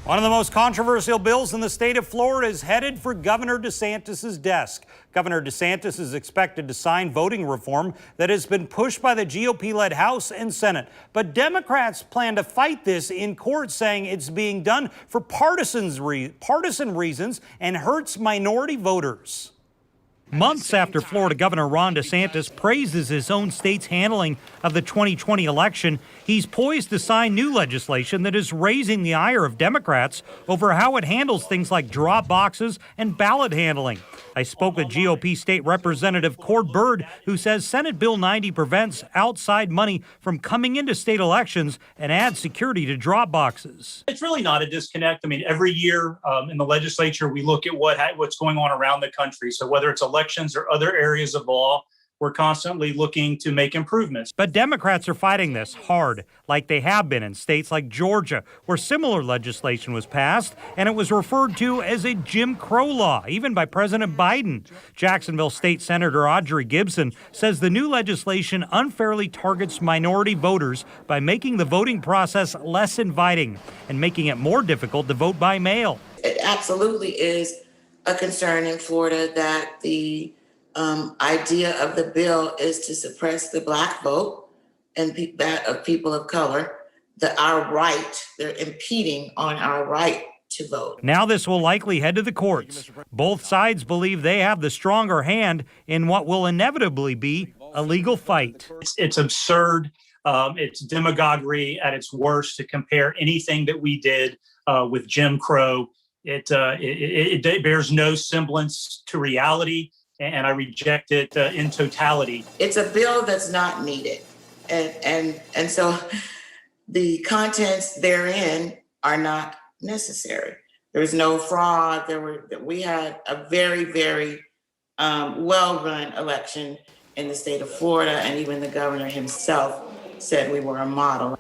One of the most controversial bills in the state of Florida is headed for Governor DeSantis' desk. Governor DeSantis is expected to sign voting reform that has been pushed by the GOP-led House and Senate. But Democrats plan to fight this in court, saying it's being done for partisan reasons and hurts minority voters. Months after Florida Governor Ron DeSantis praises his own state's handling of the 2020 election, he's poised to sign new legislation that is raising the ire of Democrats over how it handles things like drop boxes and ballot handling. I spoke with GOP State Representative Cord Bird, who says Senate Bill 90 prevents outside money from coming into state elections and adds security to drop boxes. It's really not a disconnect. I mean, every year in the legislature, we look at what's going on around the country. So whether it's elections or other areas of law, we're constantly looking to make improvements. But Democrats are fighting this hard, like they have been in states like Georgia, where similar legislation was passed, and it was referred to as a Jim Crow law, even by President Biden. Jacksonville State Senator Audrey Gibson says the new legislation unfairly targets minority voters by making the voting process less inviting and making it more difficult to vote by mail. It absolutely is a concern in Florida that the idea of the bill is to suppress the Black vote and that of people of color, our right. They're impeding on our right to vote. Now this will likely head to the courts. Both sides believe they have the stronger hand in what will inevitably be a legal fight. It's absurd. It's demagoguery at its worst to compare anything that we did with Jim Crow. It bears no semblance to reality, and I reject it in totality. It's a bill that's not needed. And so the contents therein are not necessary. There was no fraud. We had a very, very well-run election in the state of Florida, and even the governor himself said we were a model.